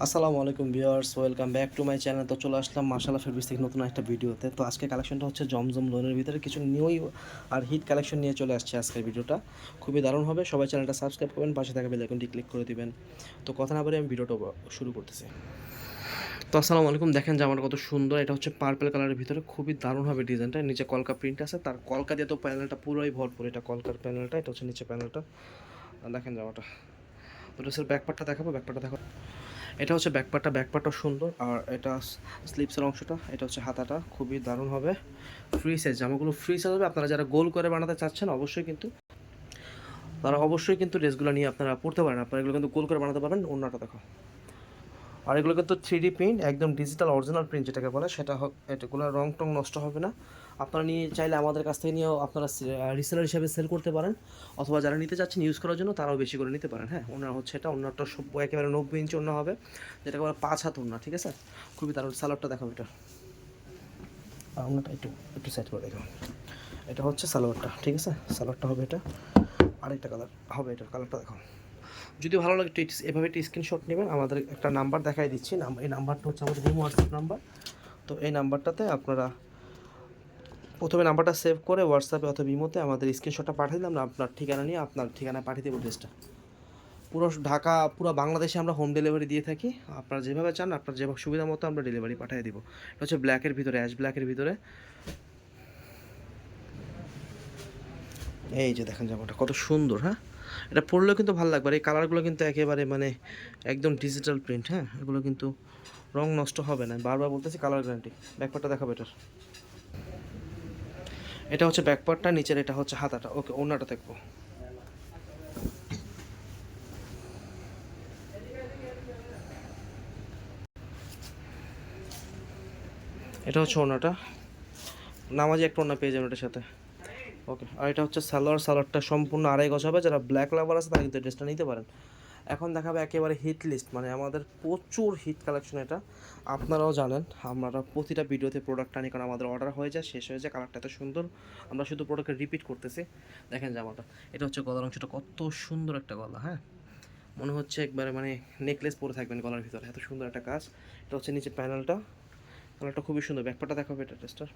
আসসালামু আলাইকুম viewers, welcome back to my channel. তো চলে আসলাম মাশাআল্লাহ ফেব্রিক্স থেকে নতুন একটা ভিডিওতে। তো আজকে কালেকশনটা হচ্ছে জমজম লোনের ভিতরে কিছু নিউই আর হিট কালেকশন নিয়ে চলে আসছে আজকের ভিডিওটা। খুবই দারুণ হবে। সবাই চ্যানেলটা সাবস্ক্রাইব করবেন, পাশে থাকা বেল আইকনটি ক্লিক করে দিবেন। তো কথা না বলে আমি ভিডিওটা শুরু করতেছি। তো আসসালামু আলাইকুম, দেখেন জামাটা কত সুন্দর। এটা হচ্ছে পার্পল কালারের ভিতরে, খুবই দারুণ হবে ডিজাইনটা। নিচে কলকা প্রিন্ট আছে, তার কলকা দিয়ে তো প্যানেলটা পুরোই ভরপুর। এটা কলকার প্যানেলটা, এটা হচ্ছে নিচে প্যানেলটা। দেখেন জামাটা। তো ড্রেসের ব্যাকপার্টটা দেখাবো, ব্যাকপার্টটা দেখো। এটা হচ্ছে ব্যাকপার্টটাও সুন্দর। আর এটা স্লিপসের অংশটা, এটা হচ্ছে হাতাটা, খুবই দারুণ হবে। ফ্রি সাইজ জামাগুলো, ফ্রি সাইজ হবে। আপনারা যারা গোল করে বানাতে চাচ্ছেন অবশ্যই কিন্তু ড্রেসগুলো নিয়ে আপনারা পড়তে পারেন। আপনারা এগুলো কিন্তু গোল করে বানাতে পারবেন। অন্যটা দেখো। আর এগুলো কিন্তু 3D প্রিন্ট, একদম ডিজিটাল অরিজিনাল প্রিন্ট যেটাকে বলে, এটাগুলো রং টং নষ্ট হবে না। আপনারা নিয়ে চাইলে আমাদের কাছ থেকে নিয়েও আপনারা রিসেলার হিসাবে সেল করতে পারেন, অথবা যারা নিতে চাচ্ছেন ইউজ করার জন্য তারাও বেশি করে নিতে পারেন। হ্যাঁ, ওনার হচ্ছে এটা, ওনারটা সব একেবারে 90 ইঞ্চি ওনা হবে, যেটাকে বলে 5 হাত ওনা। ঠিক আছে, খুবই দারুণ। সালোয়ারটা দেখাবো এটা, আর ওনাটা একটু একটু সেট করে দেখো। এটা হচ্ছে সালোয়ারটা, ঠিক আছে, সালোয়ারটা হবে এটা। আরেকটা কালার হবে, এটার কালারটা দেখো। যদি ভালো লাগে এভাবে একটা স্ক্রিনশট নেবেন। আমাদের একটা নাম্বার দেখাই দিচ্ছি, এই নাম্বারটা হচ্ছে আমাদের ইমো হোয়াটসঅ্যাপ নাম্বার। তো এই নাম্বারটাতে আপনারা প্রথমে নাম্বারটা সেভ করে হোয়াটসঅ্যাপে অথবা ইমোতে আমাদের স্ক্রিনশটটা পাঠিয়ে দিলাম না, আপনার ঠিকানা নিয়ে আপনার ঠিকানায় পাঠিয়ে দেবো ড্রেসটা। পুরো ঢাকা, পুরো বাংলাদেশে আমরা হোম ডেলিভারি দিয়ে থাকি। আপনারা যেভাবে চান, আপনার যেভাবে সুবিধা মতো আমরা ডেলিভারি পাঠিয়ে দিব। এটা হচ্ছে ব্ল্যাকের ভিতরে, অ্যাশ ব্ল্যাকের ভিতরে। এই যে দেখেন জামাটা কত সুন্দর। হ্যাঁ, এটা পরলেও কিন্তু ভালো লাগবে। আর এই কালারগুলো কিন্তু একেবারে মানে একদম ডিজিটাল প্রিন্ট। হ্যাঁ, এগুলো কিন্তু রং নষ্ট হবে না, বারবার বলতেছি, কালার গ্যারান্টি। ব্যাকপার্টটা দেখাবো এটার। এটা হচ্ছে ব্যাকপার্টটা, নিচের এটা হচ্ছে হাতাটা। ওকে, ওড়নাটা দেখবো। এটা হচ্ছে ওড়নাটা, নামাজি একটা ওড়না পেয়ে যাবেন এটার সাথে। ওকে, আর এটা হচ্ছে সালোয়ারটা সম্পূর্ণ আড়াই গজ হবে। যারা ব্ল্যাক লাভার আছে তারা কিন্তু ড্রেসটা নিতে পারেন। এখন দেখাবে একেবারে হিট লিস্ট, মানে আমাদের প্রচুর হিট কালেকশন এটা। আপনারাও জানেন আমরা প্রতিটা ভিডিওতে প্রোডাক্ট আনি, কারণ আমাদের অর্ডার হয়ে যায়, শেষ হয়ে যায়। কালারটা এত সুন্দর, আমরা শুধু প্রোডাক্টকে রিপিট করতেছি। দেখেন জামাটা, এটা হচ্ছে গলার অংশটা, কত সুন্দর একটা গলা। হ্যাঁ, মনে হচ্ছে একবারে মানে নেকলেস পরে থাকবেন গলার ভিতরে, এত সুন্দর একটা কাজ। এটা হচ্ছে নিচে প্যানেলটা, কালারটা খুবই সুন্দর। ব্যাকপার্টটা দেখাবে এটা ড্রেসটার।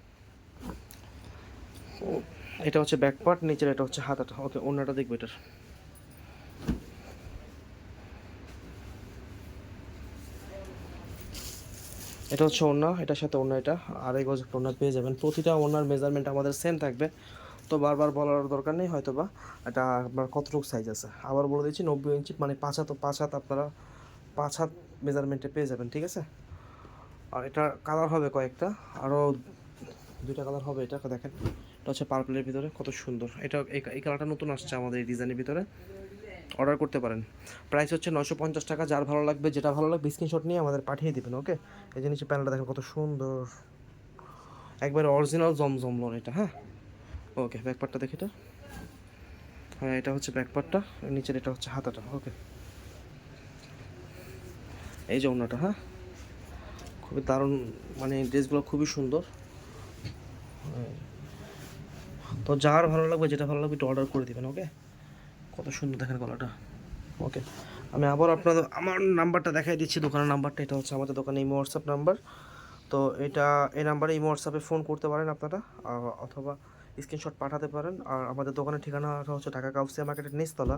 এটা হচ্ছে ব্যাকপার্ট, নিচের এটা হচ্ছে হাতাটা। ওকে, ওড়নাটা দেখবে এটার। এটা হচ্ছে ওড়না, এটার সাথে ওড়না, এটা আড়াই গজ ওড়না পেয়ে যাবেন। প্রতিটা ওড়নার মেজারমেন্ট আমাদের সেম থাকবে, তো বারবার বলার দরকার নেই হয়তো বা। এটা আপনার কতটুকু সাইজ আছে আবার বলে দিচ্ছি, 90 ইঞ্চি, মানে 5 হাত। 5 হাত আপনারা 5 হাত মেজারমেন্টে পেয়ে যাবেন, ঠিক আছে। আর এটা কালার হবে কয়েকটা, আরও দুইটা কালার হবে। এটা দেখেন, এটা হচ্ছে পার্পলের ভিতরে, কত সুন্দর। এটা এই কালারটা নতুন আসছে আমাদের এই ডিজাইনের ভিতরে, অর্ডার করতে পারেন। প্রাইস হচ্ছে 950 টাকা। যার ভালো লাগবে, যেটা ভালো লাগবে স্ক্রিনশট নিয়ে আমাদের পাঠিয়ে দেবেন। ওকে, এই জিনিসের প্যানেলটা দেখেন কত সুন্দর, একবারে অরিজিনাল জমজম লোন এটা। হ্যাঁ, ওকে, ব্যাকপার্টটা দেখে এটা। হ্যাঁ, এটা হচ্ছে ব্যাকপার্টটা, নিচের এটা হচ্ছে হাতাটা। ওকে, এই যে ওড়নাটা। হ্যাঁ, খুবই দারুণ, মানে ড্রেসগুলো খুবই সুন্দর। তো যার ভালো লাগবে, যেটা ভালো লাগবে একটু অর্ডার করে দেবেন। ওকে, কত সুন্দর দেখেন গলাটা। ওকে, আমি আবার আপনাদের আমার নাম্বারটা দেখাই দিচ্ছি, দোকানের নাম্বারটা। এটা হচ্ছে আমাদের দোকানে ইমো হোয়াটসঅ্যাপ নাম্বার। তো এই নাম্বারে ইমো হোয়াটসঅ্যাপে ফোন করতে পারেন আপনারা, অথবা স্ক্রিনশট পাঠাতে পারেন। আর আমাদের দোকানের ঠিকানাটা হচ্ছে ঢাকা কাউসিয়া মার্কেটের নিচতলা।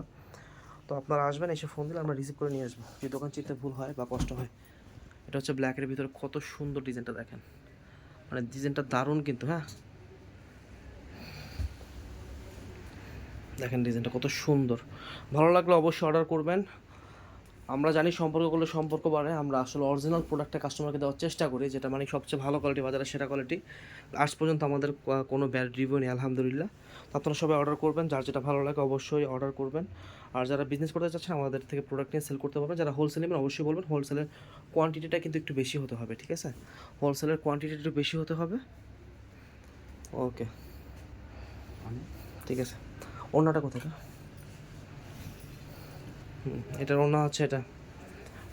তো আপনারা আসবেন, এসে ফোন দিলে আমরা রিসিভ করে নিয়ে আসবো, যদি দোকান চিনতে ভুল হয় বা কষ্ট হয়। এটা হচ্ছে ব্ল্যাকের ভিতরে, কত সুন্দর ডিজাইনটা দেখেন, মানে ডিজাইনটা দারুণ কিন্তু। হ্যাঁ, দেখেন ডিজাইনটা কত সুন্দর। ভালো লাগলে অবশ্যই অর্ডার করবেন। আমরা জানি সম্পর্ক করলে সম্পর্ক বাড়ে। আমরা আসলে অরিজিনাল প্রোডাক্টটা কাস্টমারকে দেওয়ার চেষ্টা করি, যেটা মানে সবচেয়ে ভালো কোয়ালিটি, বাজারে সেরা কোয়ালিটি। আজ পর্যন্ত আমাদের কোনো ব্যাড রিভিউ নেই, আলহামদুলিল্লাহ। তো আপনারা সবাই অর্ডার করবেন, যার যেটা ভালো লাগে অবশ্যই অর্ডার করবেন। আর যারা বিজনেস করতে চাচ্ছেন আমাদের থেকে প্রোডাক্ট নিয়ে সেল করতে পারবেন। যারা হোলসেল নেবেন অবশ্যই বলবেন, হোলসেলের কোয়ান্টিটিটা কিন্তু একটু বেশি হতে হবে, ঠিক আছে। হোলসেলের কোয়ান্টিটি একটু বেশি হতে হবে। ওকে, ঠিক আছে। ওড়নাটা কোথায়? এটার ওড়না হচ্ছে এটা।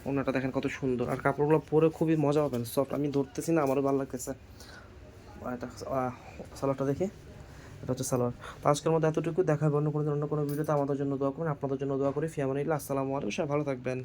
ওড়নাটা দেখেন কত সুন্দর, আর কাপড়গুলো পরে খুবই মজা পাবেন, সফট। আমি ধরতেছি না, আমারও ভালো লাগতেছে। আর এটা সালোয়ারটা দেখি, এটা হচ্ছে সালোয়ার। তো আজকের মধ্যে এতটুকু, দেখা হবে অন্য কোনো ভিডিওতে। আমাদের জন্য দোয়া করুন, আপনাদের জন্য দোয়া করি। ফিয়ামানিল্লাহ, আসসালামু আলাইকুম, সবাই ভালো থাকবেন।